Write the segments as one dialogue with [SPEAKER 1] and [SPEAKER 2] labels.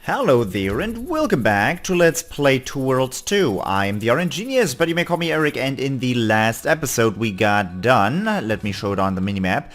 [SPEAKER 1] Hello there and welcome back to Let's Play Two Worlds 2. I'm the RNGenius, but you may call me Eric, and in the last episode we got done, let me show it on the minimap,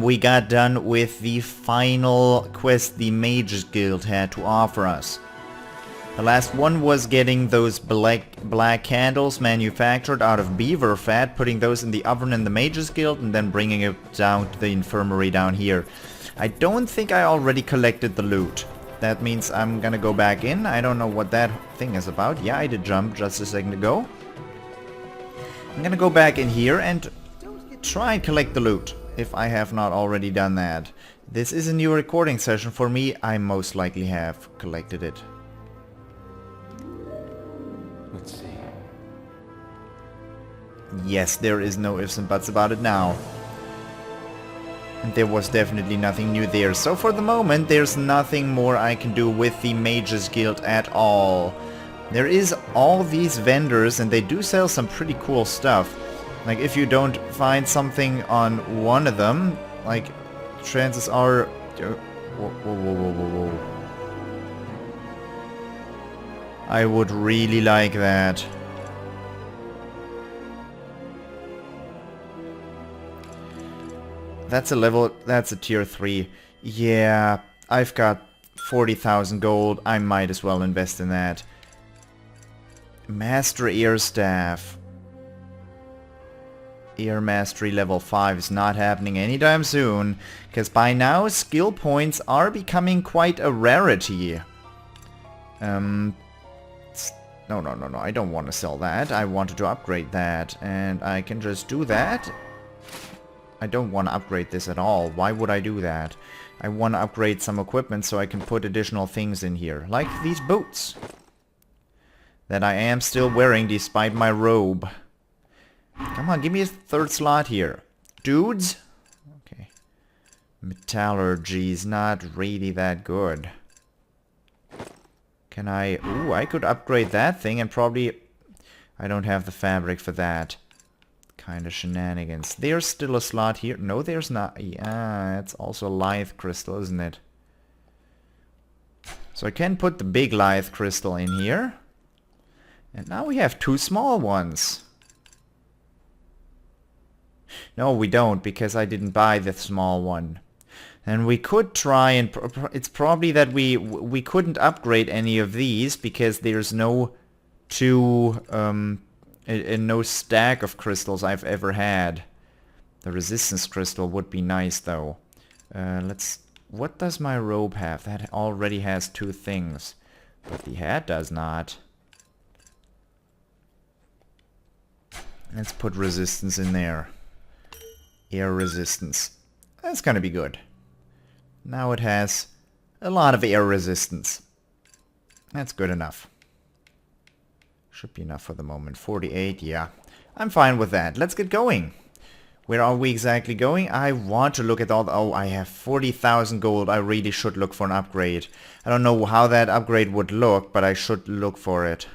[SPEAKER 1] we got done with the final quest the Mages Guild had to offer us. The last one was getting those black candles manufactured out of beaver fat, putting those in the oven in the Mages Guild, and then bringing it down to the infirmary down here. I don't think I already collected the loot. That means I'm gonna go back in. I don't know what that thing is about. Yeah, I did jump just a second ago. I'm gonna go back in here and try and collect the loot, if I have not already done that. This is a new recording session for me. I most likely have collected it.
[SPEAKER 2] Let's see.
[SPEAKER 1] Yes, there is no ifs and buts about it now. And there was definitely nothing new there. So for the moment, there's nothing more I can do with the Mages Guild at all. There is all these vendors, and they do sell some pretty cool stuff. Like, if you don't find something on one of them, like, chances are... Whoa. I would really like that. That's a level, that's a tier 3. Yeah, I've got 40,000 gold. I might as well invest in that. Master Ear Staff. Ear Mastery level 5 is not happening anytime soon, because by now skill points are becoming quite a rarity. No, I don't want to sell that. I wanted to upgrade that, and I can just do that. I don't want to upgrade this at all. Why would I do that? I want to upgrade some equipment so I can put additional things in here. Like these boots. That I am still wearing despite my robe. Come on, give me a third slot here. Dudes? Okay. Metallurgy is not really that good. Can I... Ooh, I could upgrade that thing and probably... I don't have the fabric for that. Kind of shenanigans. There's still a slot here. No, there's not. Yeah, it's also a lithe crystal, isn't it? So I can put the big lithe crystal in here. And now we have two small ones. No, we don't, because I didn't buy the small one. And we could try and... It's probably that we couldn't upgrade any of these because there's no two... no stack of crystals I've ever had. The resistance crystal would be nice though. What does my robe have? That already has two things. But the hat does not. Let's put resistance in there. Air resistance. That's gonna be good. Now it has a lot of air resistance. That's good enough. Should be enough for the moment. 48, yeah. I'm fine with that. Let's get going. Where are we exactly going? I want to look at all the... Oh, I have 40,000 gold. I really should look for an upgrade. I don't know how that upgrade would look, but I should look for it.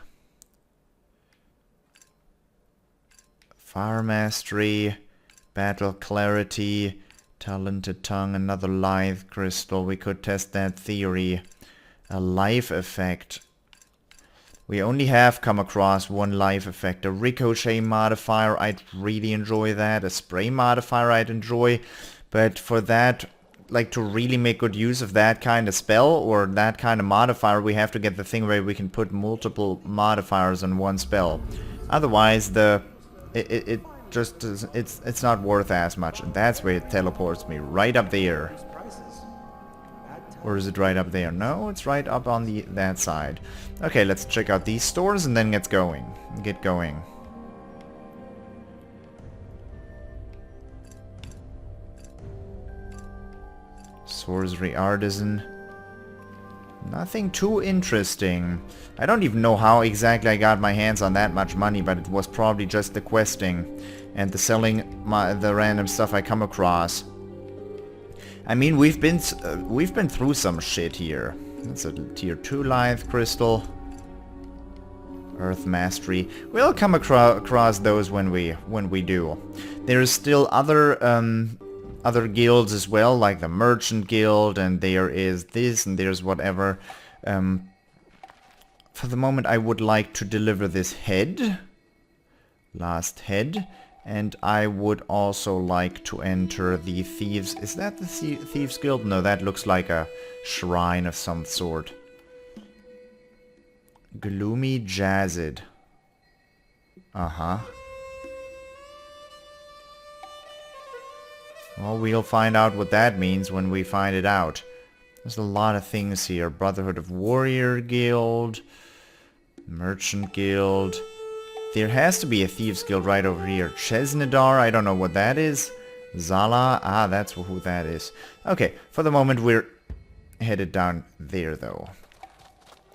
[SPEAKER 1] Fire Mastery, Battle Clarity, Talented Tongue, another Lithe Crystal. We could test that theory. A Life Effect. We only have come across one life effect. A ricochet modifier, I'd really enjoy that. A spray modifier I'd enjoy. But for that, like to really make good use of that kind of spell or that kind of modifier, we have to get the thing where we can put multiple modifiers on one spell. Otherwise, it's not worth as much. And that's where it teleports me right up there. Or is it right up there? No, it's right up on that side. Okay, let's check out these stores and then get going. Sorcery Artisan. Nothing too interesting. I don't even know how exactly I got my hands on that much money, but it was probably just the questing and the selling the random stuff I come across. I mean, we've been through some shit here. That's a tier 2 lithe crystal. Earth Mastery. We'll come across those when we do. There's still other guilds as well, like the Merchant Guild, and there is this and there's whatever. For the moment I would like to deliver this head. Last head. And I would also like to enter the Thieves... Is that the Thieves Guild? No, that looks like a shrine of some sort. Gloomy Jazzid. Uh-huh. Well, we'll find out what that means when we find it out. There's a lot of things here. Brotherhood of Warrior Guild. Merchant Guild. There has to be a Thieves Guild right over here. Chesnadar, I don't know what that is. Zala, ah, that's who that is. Okay, for the moment we're headed down there though.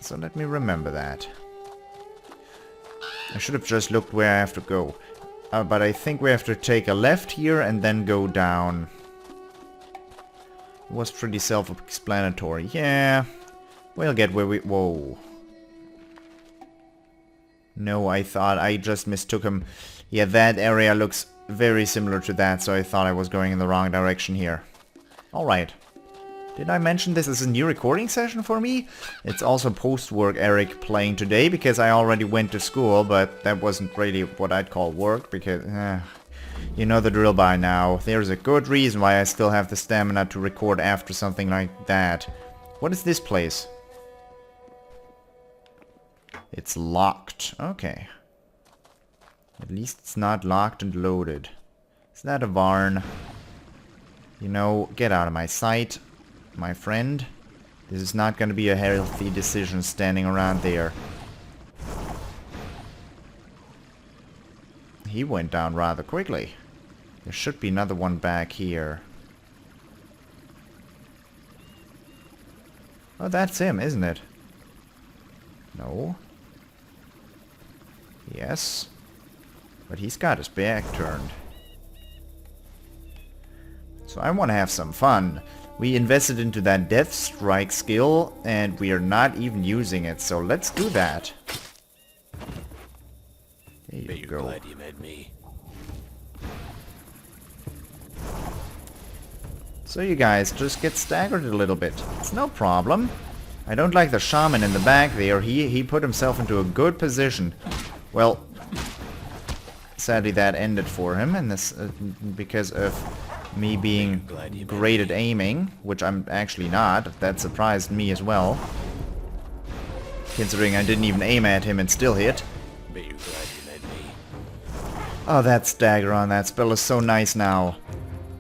[SPEAKER 1] So let me remember that. I should have just looked where I have to go. But I think we have to take a left here and then go down. It was pretty self-explanatory. Yeah, we'll get where we... Whoa. No, I thought I just mistook him. Yeah, that area looks very similar to that, so I thought I was going in the wrong direction here. Alright. Did I mention this is a new recording session for me? It's also post-work Eric playing today, because I already went to school, but that wasn't really what I'd call work, because... you know the drill by now. There's a good reason why I still have the stamina to record after something like that. What is this place? It's locked. Okay. At least it's not locked and loaded. Is that a Varn? You know, get out of my sight, my friend. This is not going to be a healthy decision standing around there. He went down rather quickly. There should be another one back here. Oh, that's him, isn't it? No. Yes. But he's got his back turned. So I want to have some fun. We invested into that Death Strike skill, and we are not even using it, so let's do that. There you go.
[SPEAKER 2] Glad you met me.
[SPEAKER 1] So you guys just get staggered a little bit. It's no problem. I don't like the shaman in the back there. He put himself into a good position. Well, sadly that ended for him, and this because of me being great at aiming, which I'm actually not. That surprised me as well, considering I didn't even aim at him and still hit. Oh, that stagger on that spell is so nice now.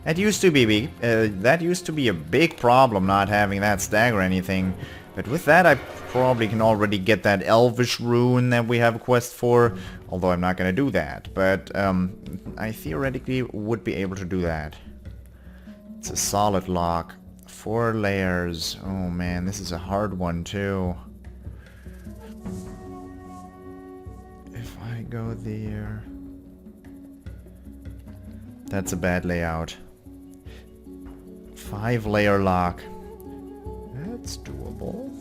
[SPEAKER 1] That used to be a big problem, not having that stagger or anything. But with that, I probably can already get that Elvish rune that we have a quest for. Although I'm not going to do that. But I theoretically would be able to do that. It's a solid lock. 4 layers. Oh man, this is a hard one too. If I go there... That's a bad layout. 5-layer lock. That's doable.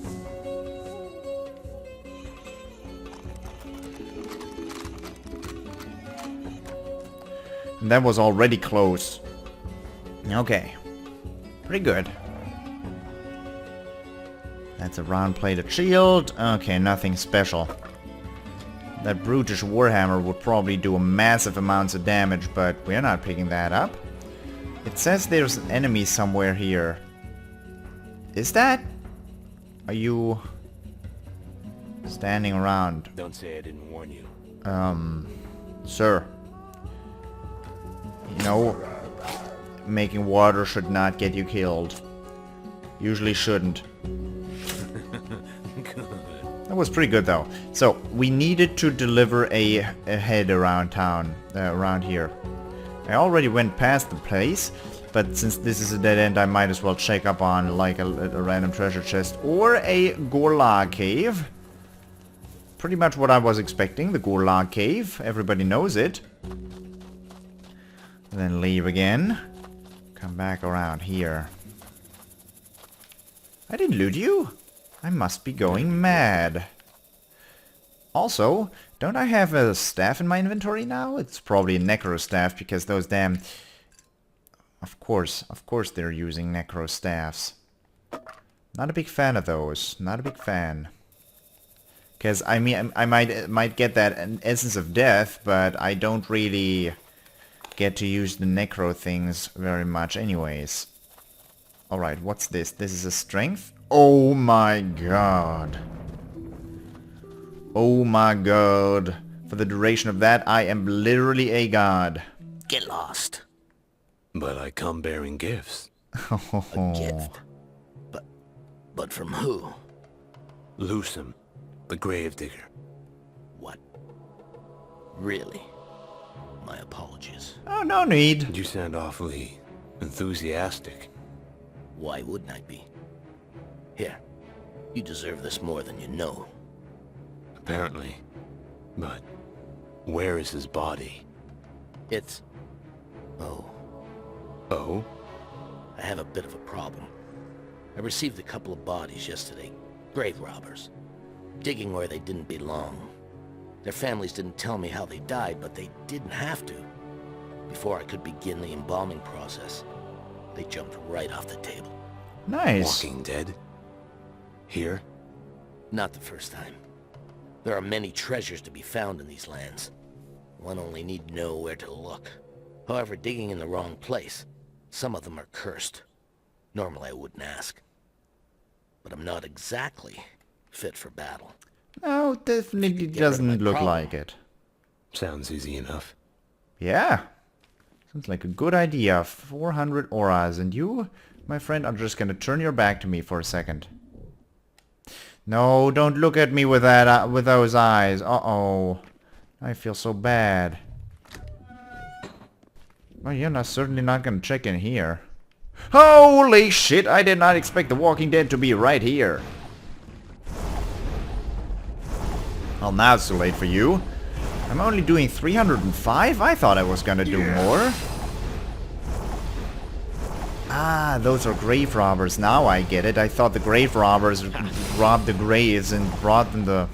[SPEAKER 1] And that was already close. Okay. Pretty good. That's a round-plated shield. Okay, nothing special. That brutish warhammer would probably do a massive amounts of damage, but we're not picking that up. It says there's an enemy somewhere here. Is that? Are you standing around?
[SPEAKER 2] Don't say I didn't warn you.
[SPEAKER 1] Sir. You know, making water should not get you killed. Usually shouldn't. That was pretty good though. So, we needed to deliver a head around town, around here. I already went past the place, but since this is a dead end, I might as well check up on like a random treasure chest or a Gorlag cave. Pretty much what I was expecting, the Gorlag cave. Everybody knows it. And then leave again. Come back around here. I didn't loot you. I must be going mad. Also, don't I have a staff in my inventory now? It's probably a necro staff because those damn... Of course they're using necro staffs. Not a big fan of those. Not a big fan. Because, I mean, I might get that essence of death, but I don't really get to use the necro things very much anyways. Alright, what's this? This is a strength? Oh my god. Oh my god. For the duration of that, I am literally a god.
[SPEAKER 2] Get lost. But I come bearing gifts.
[SPEAKER 3] A gift. But from who?
[SPEAKER 2] Lusum, the gravedigger.
[SPEAKER 3] What? Really? My apologies.
[SPEAKER 1] Oh, no need.
[SPEAKER 2] You sound awfully enthusiastic.
[SPEAKER 3] Why wouldn't I be? Here, you deserve this more than you know.
[SPEAKER 2] Apparently. But where is his body?
[SPEAKER 3] It's... Oh,
[SPEAKER 2] Oh?
[SPEAKER 3] I have a bit of a problem. I received a couple of bodies yesterday. Grave robbers. Digging where they didn't belong. Their families didn't tell me how they died, but they didn't have to. Before I could begin the embalming process, they jumped right off the table.
[SPEAKER 1] Nice.
[SPEAKER 2] Walking dead? Here?
[SPEAKER 3] Not the first time. There are many treasures to be found in these lands. One only need know where to look. However, digging in the wrong place, some of them are cursed. Normally I wouldn't ask. But I'm not exactly fit for battle.
[SPEAKER 1] No, definitely doesn't look like it.
[SPEAKER 2] Sounds easy enough.
[SPEAKER 1] Yeah. Sounds like a good idea. 400 auras. And you, my friend, are just gonna turn your back to me for a second. No, don't look at me with that, with those eyes. Uh-oh. I feel so bad. Well, you're not certainly not gonna check in here. Holy shit, I did not expect the Walking Dead to be right here. Well, now it's too late for you. I'm only doing 305? I thought I was gonna do more. Ah, those are grave robbers. Now I get it. I thought the grave robbers robbed the graves and brought them the...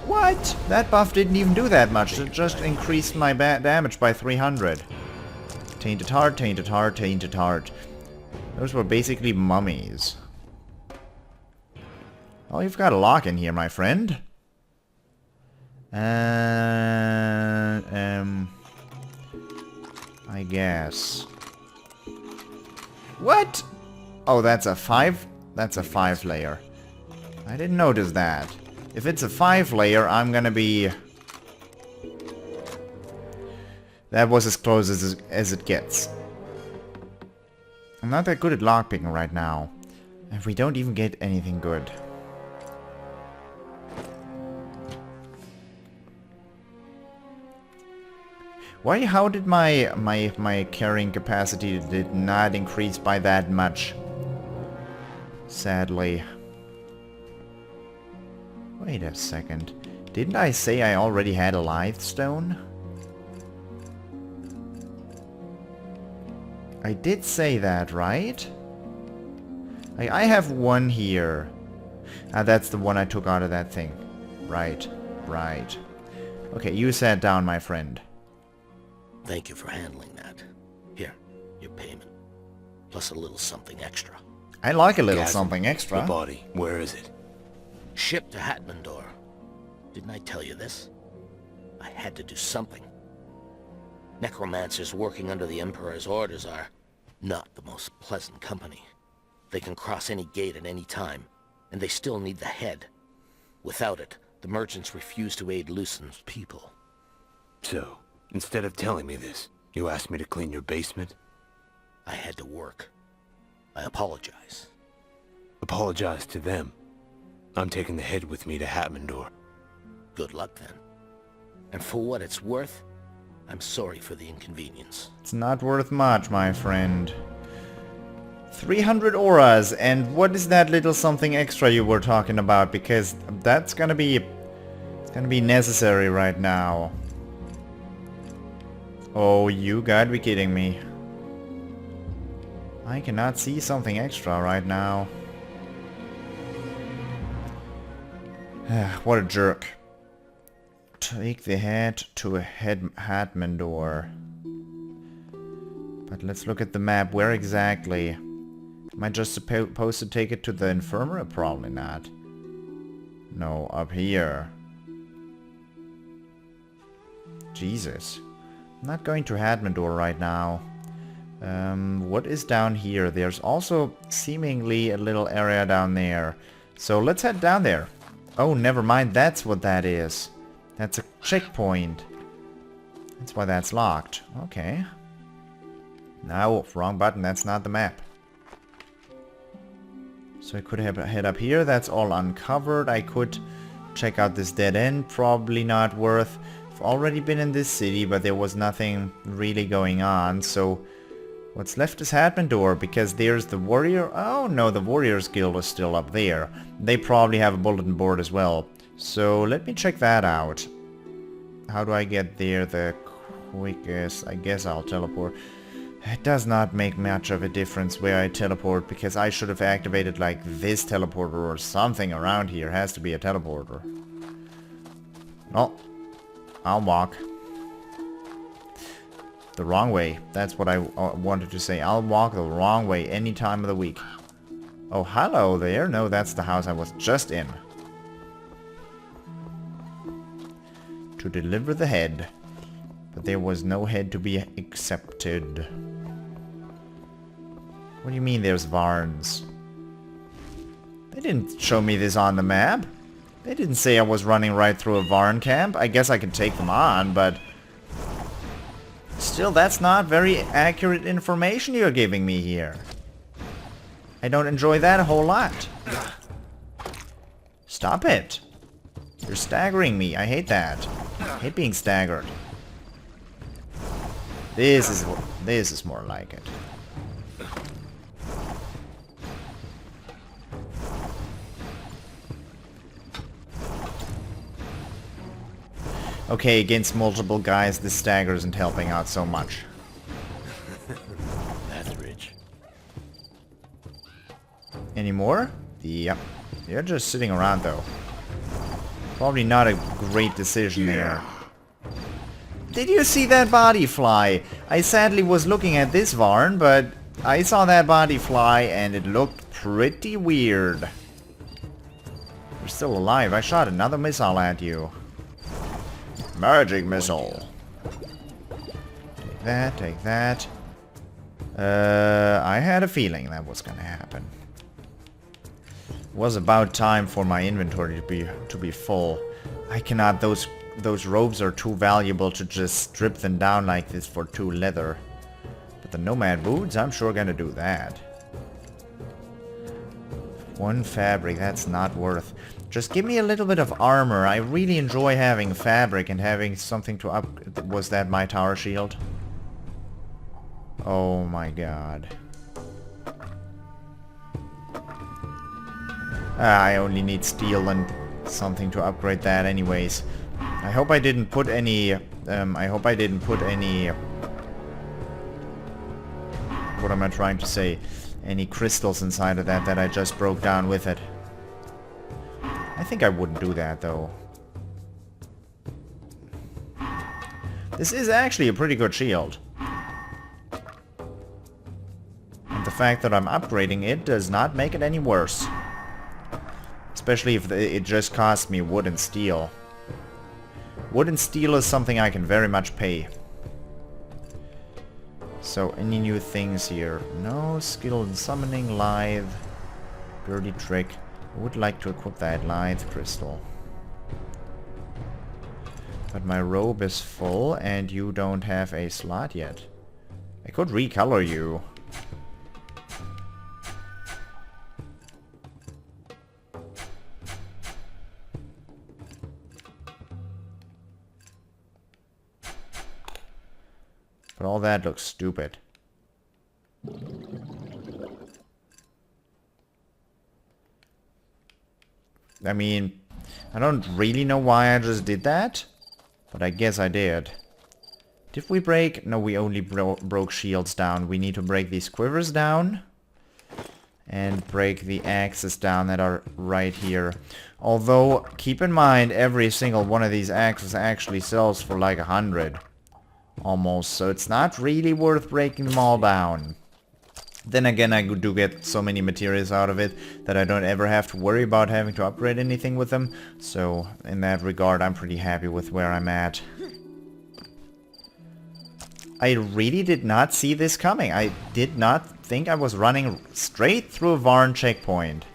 [SPEAKER 1] What? That buff didn't even do that much. It just increased my damage by 300. Tainted heart, tainted heart, tainted heart. Those were basically mummies. Oh, you've got a lock in here, my friend. I guess. What? Oh, that's a 5? That's a 5 layer. I didn't notice that. If it's a 5 layer, I'm gonna be... That was as close as it gets. I'm not that good at lockpicking right now. And we don't even get anything good. Why? How did my carrying capacity did not increase by that much? Sadly. Wait a second. Didn't I say I already had a life stone? I did say that, right? I have one here. Ah, that's the one I took out of that thing. Right, right. Okay, you sat down, my friend.
[SPEAKER 3] Thank you for handling that. Here, your payment. Plus a little something extra.
[SPEAKER 1] I like a little
[SPEAKER 2] Gasm,
[SPEAKER 1] something extra.
[SPEAKER 2] The body, where is it?
[SPEAKER 3] Shipped to Hatmandor. Didn't I tell you this? I had to do something. Necromancers working under the Emperor's orders are not the most pleasant company. They can cross any gate at any time, and they still need the head. Without it, the merchants refuse to aid Lusum's people.
[SPEAKER 2] So, instead of telling me this, you asked me to clean your basement?
[SPEAKER 3] I had to work. I apologize.
[SPEAKER 2] Apologize to them. I'm taking the head with me to Hatmandor.
[SPEAKER 3] Good luck then. And for what it's worth, I'm sorry for the inconvenience.
[SPEAKER 1] It's not worth much, my friend. 300 auras, and what is that little something extra you were talking about? Because that's gonna be... It's gonna be necessary right now. Oh, you gotta be kidding me. I cannot see something extra right now. What a jerk. Take the head to a Hatmandor. But let's look at the map. Where exactly? Am I just supposed to take it to the infirmary? Probably not. No, up here. Jesus. I'm not going to Hadmondor right now. What is down here? There's also seemingly a little area down there. So let's head down there. Oh, never mind. That's what that is. That's a checkpoint. That's why that's locked. Okay. No, wrong button. That's not the map. So I could head up here. That's all uncovered. I could check out this dead end. Probably not worth. I've already been in this city, but there was nothing really going on. So what's left is Hadmondor, because there's the warrior. Oh no, the warriors guild is still up there. They probably have a bulletin board as well. So let me check that out. How do I get there the quickest? I guess I'll teleport. It does not make much of a difference where I teleport, because I should have activated like this teleporter or something around here. It has to be a teleporter. No, I'll walk. The wrong way. That's what I wanted to say. I'll walk the wrong way any time of the week. Oh, hello there. No, that's the house I was just in. To deliver the head. But there was no head to be accepted. What do you mean there's Varns? They didn't show me this on the map. They didn't say I was running right through a Varn camp. I guess I can take them on, but still, that's not very accurate information you're giving me here. I don't enjoy that a whole lot. Stop it. You're staggering me. I hate that. I hate being staggered. This is more like it. Okay, against multiple guys, the stagger isn't helping out so much.
[SPEAKER 3] That's rich.
[SPEAKER 1] Any more? Yep. They're just sitting around though. Probably not a great decision there. Did you see that body fly? I sadly was looking at this Varn, but I saw that body fly and it looked pretty weird. You're still alive. I shot another missile at you. Magic missile. Take that, take that. I had a feeling that was gonna happen. It was about time for my inventory to be full. I cannot. Those robes are too valuable to just strip them down like this for 2 leather. But the nomad boots, I'm sure gonna do that. 1 fabric, that's not worth. Just give me a little bit of armor. I really enjoy having fabric and having something to up... Was that my tower shield? Oh my god. I only need steel and something to upgrade that anyways. I hope I didn't put any... What am I trying to say? Any crystals inside of that I just broke down with it. I think I wouldn't do that though. This is actually a pretty good shield. And the fact that I'm upgrading it does not make it any worse. Especially if it just costs me wood and steel. Wood and steel is something I can very much pay. So, any new things here? No, skill in summoning, lithe, dirty trick. I would like to equip that lithe crystal. But my robe is full and you don't have a slot yet. I could recolor you. But all that looks stupid. I mean, I don't really know why I just did that, but I guess I did. Did we break? No, we only broke shields down. We need to break these quivers down and break the axes down that are right here. Although, keep in mind, every single one of these axes actually sells for like 100. Almost, so it's not really worth breaking them all down. Then again, I do get so many materials out of it that I don't ever have to worry about having to upgrade anything with them. So in that regard, I'm pretty happy with where I'm at. I really did not see this coming. I did not think I was running straight through a Varn checkpoint.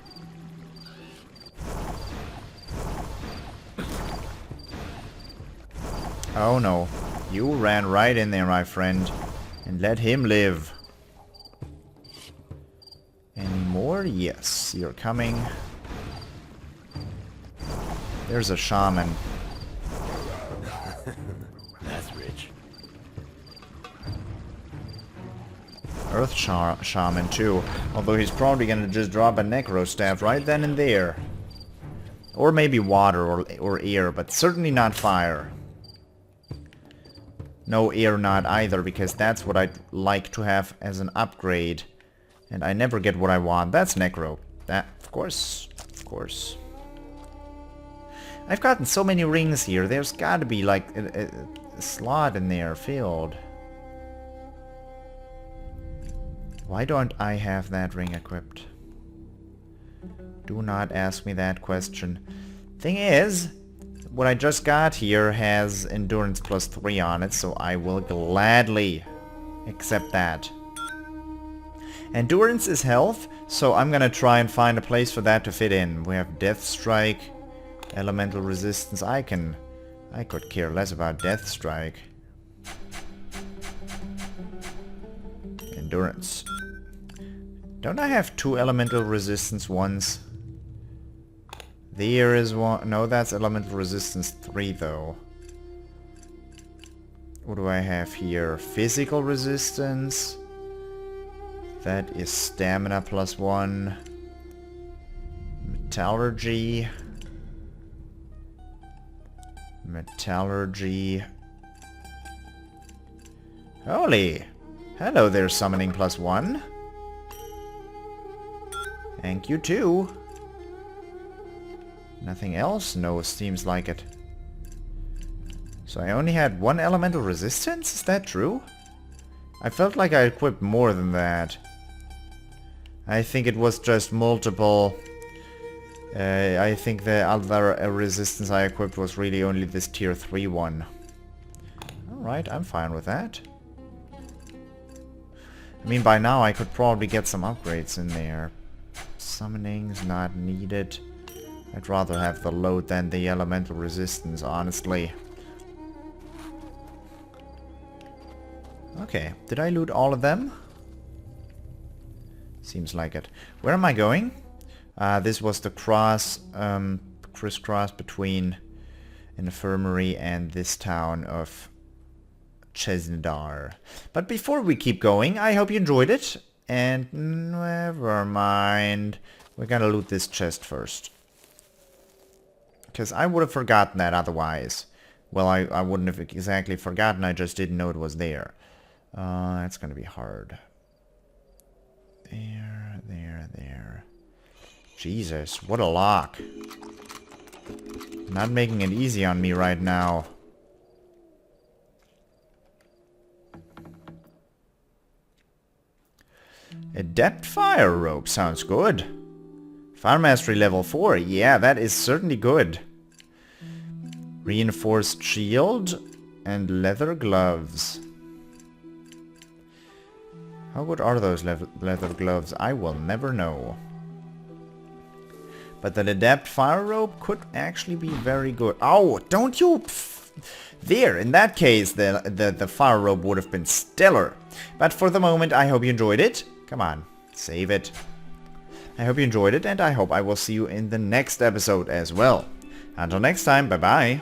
[SPEAKER 1] Oh no. You ran right in there, my friend. And let him live. Any more? Yes, you're coming. There's a shaman.
[SPEAKER 2] That's rich.
[SPEAKER 1] Earth shaman too. Although he's probably gonna just drop a necro staff right then and there. Or maybe water or air, but certainly not fire. No air not either, because that's what I'd like to have as an upgrade. And I never get what I want. That's necro. That, of course. Of course. I've gotten so many rings here. There's gotta be like a slot in there filled. Why don't I have that ring equipped? Do not ask me that question. Thing is, what I just got here has endurance +3 on it, so I will gladly accept that. Endurance is health, so I'm gonna try and find a place for that to fit in. We have Death Strike, Elemental Resistance. I could care less about Death Strike. Endurance. Don't I have 2 Elemental Resistance ones? There is one. No, that's Elemental Resistance 3 though. What do I have here? Physical Resistance. That is Stamina +1. Metallurgy. Metallurgy. Holy! Hello there, Summoning +1. Thank you too. Nothing else? No, seems like it. So I only had 1 elemental resistance? Is that true? I felt like I equipped more than that. I think it was just multiple. I think the other resistance I equipped was really only this tier 3 one. Alright, I'm fine with that. I mean, by now I could probably get some upgrades in there. Summoning's not needed. I'd rather have the load than the elemental resistance, honestly. Okay, did I loot all of them? Seems like it. Where am I going? This was the crisscross between an infirmary and this town of Chesnadar. But before we keep going, I hope you enjoyed it. And never mind. We're gonna loot this chest first. Because I would have forgotten that otherwise. Well, I wouldn't have exactly forgotten, I just didn't know it was there. That's gonna be hard. There, there, there. Jesus, what a lock. Not making it easy on me right now. Adept Fire Rope sounds good. Fire Mastery level 4. Yeah, that is certainly good. Reinforced shield and leather gloves. How good are those leather gloves? I will never know. But the Adept Fire Rope could actually be very good. Oh, don't you... There, in that case, the Fire Rope would have been stellar. But for the moment, I hope you enjoyed it. Come on, save it. I hope you enjoyed it, and I hope I will see you in the next episode as well. Until next time, bye-bye.